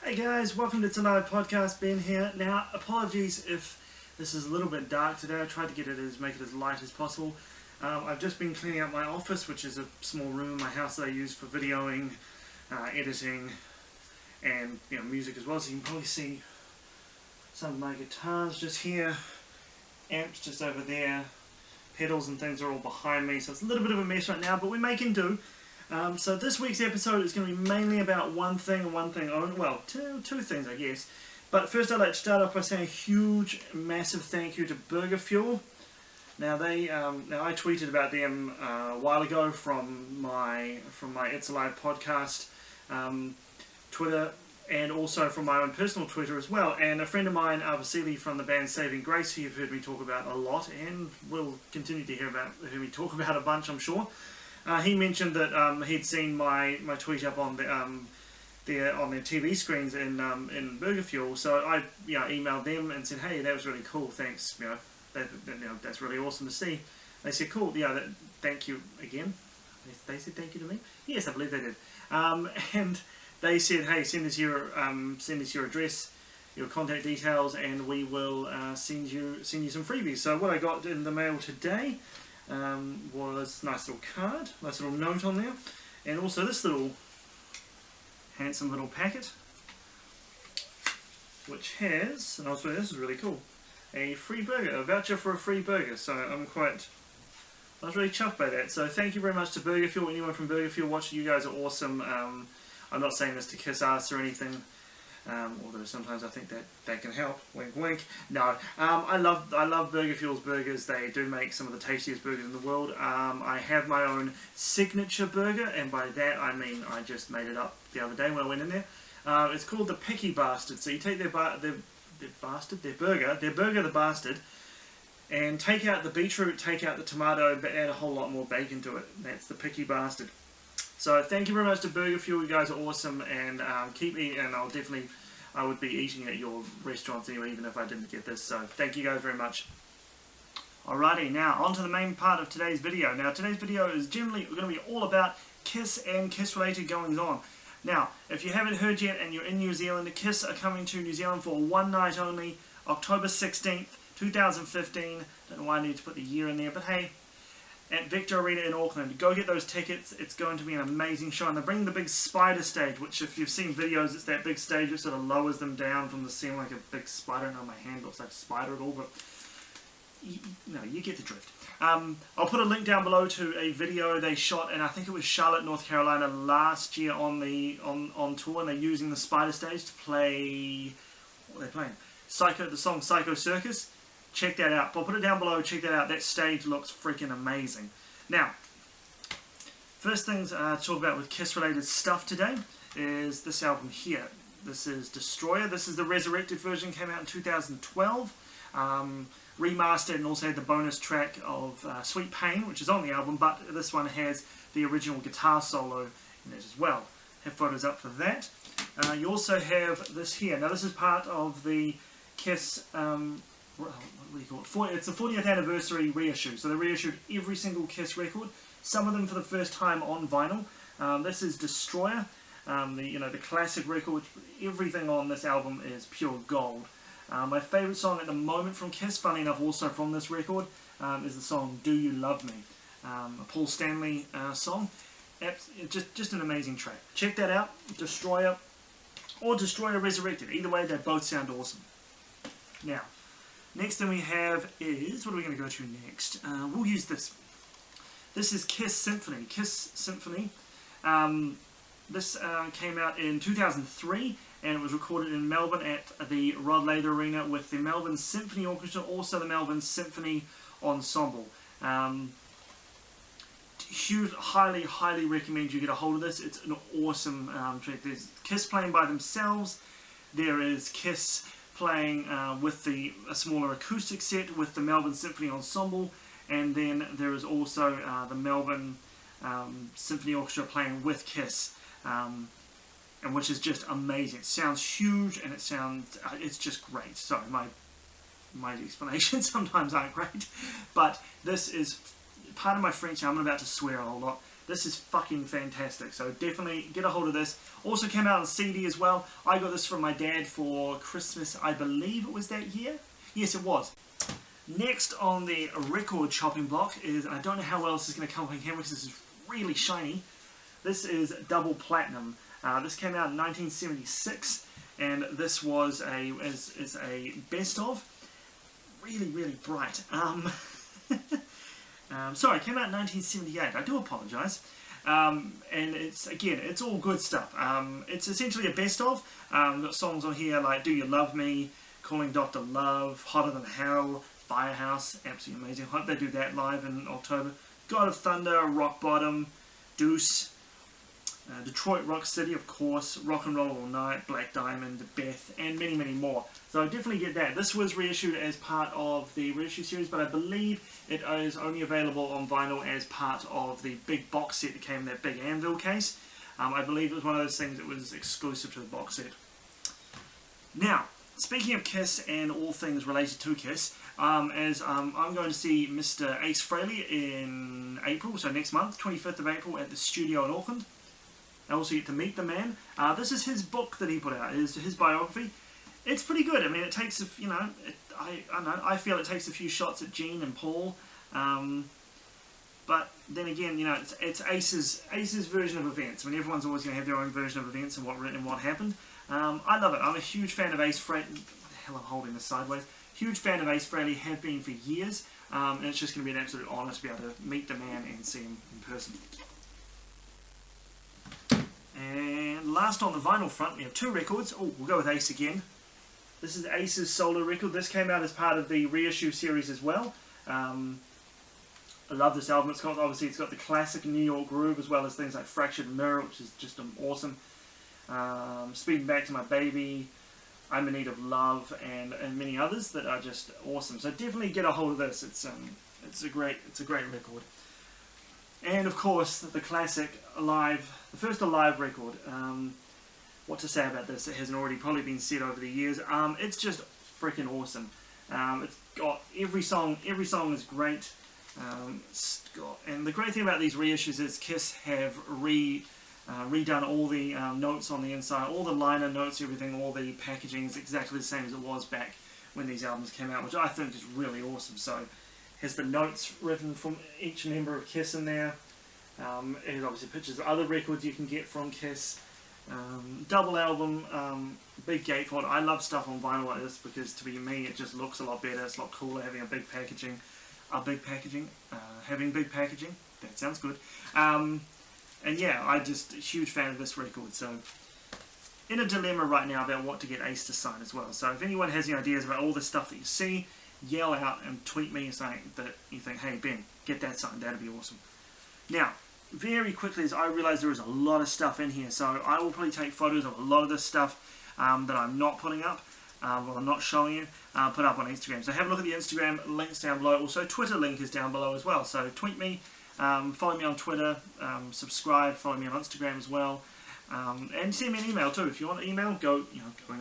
Hey guys, welcome to tonight's podcast. Ben here. Now, apologies if this is a little bit dark today. I tried to make it as light as possible. I've just been cleaning up my office, which is a small room in my house that I use for videoing, editing, and music as well. So you can probably see some of my guitars just here, amps just over there, pedals and things are all behind me. So it's a little bit of a mess right now, but we're making do. So this week's episode is going to be mainly about one thing and one thing only. Well, two things, I guess. But first, I'd like to start off by saying a huge, massive thank you to Burger Fuel. Now I tweeted about them a while ago from my It's Alive podcast Twitter, and also from my own personal Twitter as well. And a friend of mine, Vasily from the band Saving Grace, who you've heard me talk about a lot, and will continue to hear me talk about a bunch, I'm sure. He mentioned that he'd seen my tweet up on on their TV screens in Burger Fuel. So I emailed them and said, hey, that was really cool. Thanks. That's really awesome to see. They said, cool. Thank you again. They said thank you to me. Yes, I believe they did. And they said, hey, send us your address, your contact details, and we will send you some freebies. So what I got in the mail today was a nice little card, nice little note on there, and also this little handsome little packet, which has, and I'll show you, this is really cool, a free burger, a voucher for a free burger. So I was really chuffed by that. So thank you very much to Burger Fuel. Anyone from Burger Fuel watching, you guys are awesome. I'm not saying this to kiss ass or anything. Although sometimes I think that can help. Wink, wink. No, I love Burger Fuel's burgers. They do make some of the tastiest burgers in the world. I have my own signature burger, and by that I mean I just made it up the other day when I went in there. It's called the Picky Bastard. So you take their burger the bastard, and take out the beetroot, take out the tomato, but add a whole lot more bacon to it. That's the Picky Bastard. So thank you very much to Burger Fuel. You guys are awesome, and keep eating. And I would be eating at your restaurants anyway, even if I didn't get this. So thank you guys very much. Alrighty, now on to the main part of today's video. Now today's video is generally going to be all about Kiss and Kiss-related goings on. Now, if you haven't heard yet and you're in New Zealand, Kiss are coming to New Zealand for one night only, October 16th, 2015. Don't know why I need to put the year in there, but hey. At Victor Arena in Auckland. Go get those tickets. It's going to be an amazing show. And they're bringing the big spider stage, which if you've seen videos, it's that big stage that sort of lowers them down from the ceiling like a big spider. I don't know, my hand looks like a spider at all, but you get the drift. I'll put a link down below to a video they shot, and I think it was Charlotte, North Carolina last year on tour, and they're using the spider stage to play, what are they playing? The song Psycho Circus. Check that out. I'll put it down below. Check that out. That stage looks freaking amazing. Now, first things to talk about with Kiss-related stuff today is this album here. This is Destroyer. This is the resurrected version. Came out in 2012. Remastered, and also had the bonus track of Sweet Pain, which is on the album, but this one has the original guitar solo in it as well. Have photos up for that. You also have this here. Now, this is part of the Kiss... what do you call it? It's the 40th anniversary reissue. So they reissued every single Kiss record, some of them for the first time on vinyl. This is Destroyer, the classic record. Everything on this album is pure gold. My favourite song at the moment from Kiss, funny enough, also from this record, is the song "Do You Love Me," a Paul Stanley song. Just an amazing track. Check that out, Destroyer or Destroyer Resurrected. Either way, they both sound awesome. Now. Next thing we have is, what are we going to go to next? We'll use this. This is Kiss Symphony. Kiss Symphony. This came out in 2003, and it was recorded in Melbourne at the Rod Laver Arena with the Melbourne Symphony Orchestra, also the Melbourne Symphony Ensemble. Highly recommend you get a hold of this. It's an awesome track. There's Kiss playing by themselves. There is Kiss playing with a smaller acoustic set with the Melbourne Symphony Ensemble, and then there is also the Melbourne Symphony Orchestra playing with Kiss, and which is just amazing. It sounds huge, and it's just great. Sorry, my explanations sometimes aren't great, but this is part of my French. I'm about to swear a whole lot. This is fucking fantastic, so definitely get a hold of this. Also came out on CD as well. I got this from my dad for Christmas, I believe it was that year. Yes, it was. Next on the record chopping block is, I don't know how well this is going to come on camera because this is really shiny. This is Double Platinum. This came out in 1976, and this was is a best of. Really, really bright. Sorry, it came out in 1978. I do apologise. And it's all good stuff. It's essentially a best of. Got songs on here like Do You Love Me, Calling Dr. Love, Hotter Than Hell, Firehouse, absolutely amazing. Hope they do that live in October. God of Thunder, Rock Bottom, Deuce, Detroit Rock City, of course, Rock and Roll All Night, Black Diamond, Beth, and many, many more. So definitely get that. This was reissued as part of the reissue series, but I believe it is only available on vinyl as part of the big box set that came in that big Anvil case. I believe it was one of those things that was exclusive to the box set. Now, speaking of Kiss and all things related to Kiss, I'm going to see Mr. Ace Frehley in April, so next month, 25th of April, at the studio in Auckland. I also get to meet the man. This is his book that he put out, his biography. It's pretty good. I mean, it takes a, you know, I feel it takes a few shots at Gene and Paul, but then again, you know, it's Ace's version of events. I mean, everyone's always going to have their own version of events and what happened. I love it. I'm a huge fan of Ace Frehley. What the hell, I'm holding this sideways. Huge fan of Ace Frehley, have been for years, and it's just going to be an absolute honour to be able to meet the man and see him in person. And last on the vinyl front, we have two records. Oh, we'll go with Ace again. This is Ace's solo record. This came out as part of the reissue series as well. I love this album. Obviously it's got the classic New York groove as well as things like Fractured Mirror, which is just awesome. Speeding Back to My Baby, I'm in Need of Love, and many others that are just awesome. So definitely get a hold of this. It's a great record. And of course the classic the first Alive record. What to say about this? It hasn't already probably been said over the years. It's just freaking awesome. It's got every song is great. And the great thing about these reissues is Kiss have redone all the notes on the inside, all the liner notes, everything, all the packaging is exactly the same as it was back when these albums came out, which I think is really awesome. So it has the notes written from each member of Kiss in there. It has obviously pictures of other records you can get from Kiss. Double album, big gatefold. I love stuff on vinyl like this because to be me it just looks a lot better, it's a lot cooler having big packaging, that sounds good. And yeah, I'm just a huge fan of this record, so in a dilemma right now about what to get Ace to sign as well. So if anyone has any ideas about all the stuff that you see, yell out and tweet me saying that you think, hey Ben, get that signed, that'd be awesome. Now, very quickly, as I realise there is a lot of stuff in here, so I will probably take photos of a lot of this stuff that I'm not putting up, well, I'm not showing you, put up on Instagram. So have a look at the Instagram, links down below. Also, Twitter link is down below as well. So tweet me, follow me on Twitter, subscribe, follow me on Instagram as well, and send me an email too. If you want an email, going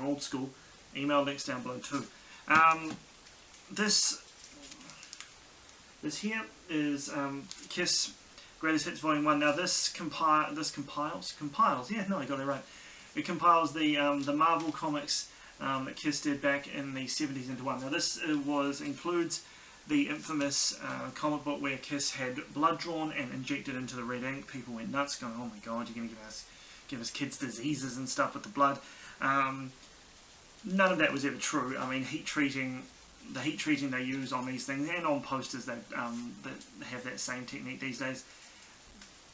old school, email links down below too. This here is Kiss Greatest Hits Volume 1. Now this compiles, yeah, no, I got it right. It compiles the Marvel comics that Kiss did back in the 70s into one. Now this includes the infamous comic book where Kiss had blood drawn and injected into the red ink. People went nuts going, oh my god, you're going to give us kids diseases and stuff with the blood. None of that was ever true. I mean, the heat treating they use on these things and on posters that have that same technique these days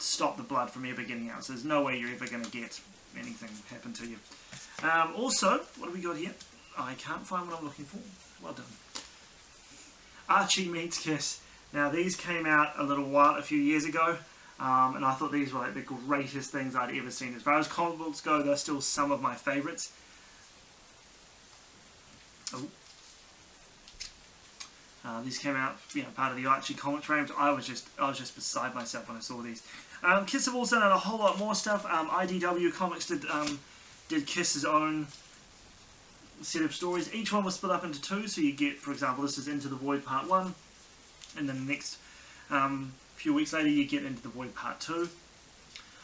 stop the blood from ever getting out. So there's no way you're ever going to get anything happen to you. Also, what have we got here? I can't find what I'm looking for. Well done. Archie Meets Kiss. Now these came out a few years ago, and I thought these were like the greatest things I'd ever seen. As far as comic books go, they're still some of my favourites. These came out, part of the Archie comic range. I was just beside myself when I saw these. Kiss have also done a whole lot more stuff. IDW Comics did Kiss's own set of stories. Each one was split up into two, so you get, for example, this is Into the Void Part 1, and then the next few weeks later you get Into the Void Part 2.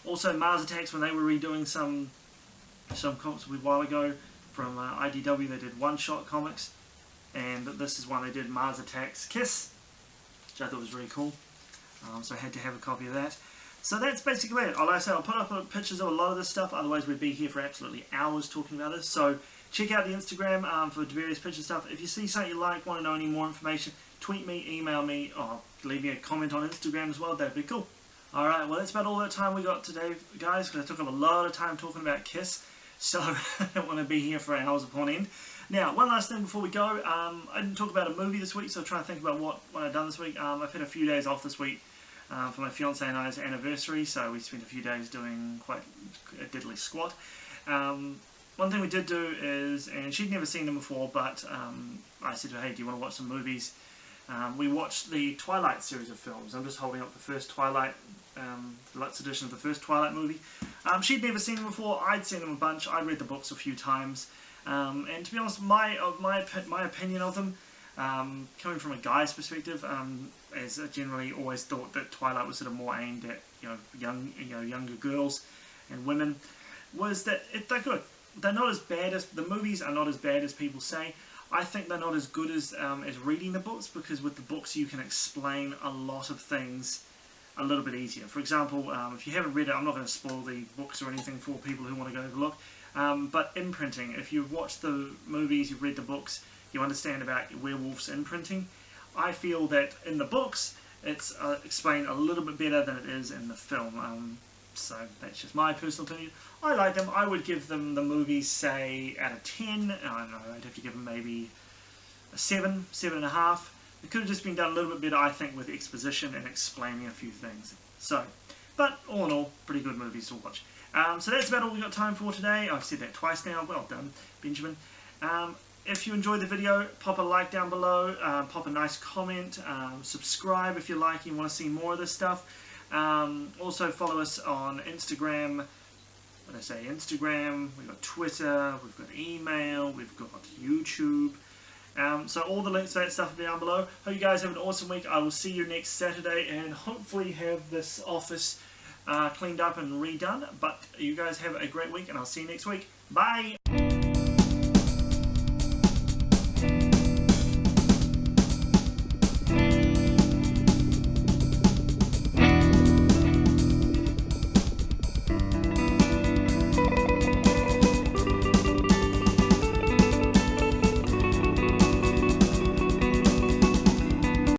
Also Mars Attacks, when they were redoing some comics a while ago from IDW, they did one-shot comics, and this is one they did, Mars Attacks Kiss, which I thought was really cool. So I had to have a copy of that. So that's basically it. Like I say, I'll put up pictures of a lot of this stuff, otherwise we'd be here for absolutely hours talking about this. So check out the Instagram for various picture stuff. If you see something you like, want to know any more information, tweet me, email me, or leave me a comment on Instagram as well. That'd be cool. Alright, well that's about all the time we got today, guys, because I took up a lot of time talking about Kiss, so I don't want to be here for hours upon end. Now, one last thing before we go, I didn't talk about a movie this week, so I'm trying to think about what I've done this week. I've had a few days off this week for my fiance and I's anniversary, so we spent a few days doing quite a diddly squat. One thing we did do is, and she'd never seen them before, but I said to her, hey, do you want to watch some movies? We watched the Twilight series of films. I'm just holding up the first Twilight, deluxe edition of the first Twilight movie. She'd never seen them before, I'd seen them a bunch, I'd read the books a few times. And to be honest, my opinion of them, coming from a guy's perspective, as I generally always thought that Twilight was sort of more aimed at younger girls and women, was that they're good. They're not as bad as the movies are not as bad as people say. I think they're not as good as reading the books, because with the books you can explain a lot of things a little bit easier. For example, if you haven't read it, I'm not going to spoil the books or anything for people who want to go have a look. But imprinting, if you've watched the movies, you've read the books, you understand about werewolves imprinting. I feel that in the books, it's explained a little bit better than it is in the film. So that's just my personal opinion. I like them. I would give them the movies, say, out of 10. I don't know, I'd have to give them maybe a 7, 7.5. It could have just been done a little bit better, I think, with exposition and explaining a few things. So, but all in all, pretty good movies to watch. So that's about all we've got time for today. I've said that twice now. Well done, Benjamin. If you enjoyed the video, pop a like down below, pop a nice comment, subscribe if you like and you want to see more of this stuff. Also follow us on Instagram. When I say Instagram, we've got Twitter, we've got email, we've got YouTube. So all the links to that stuff will be down below. Hope you guys have an awesome week. I will see you next Saturday and hopefully have this office cleaned up and redone. But you guys have a great week and I'll see you next week. Bye!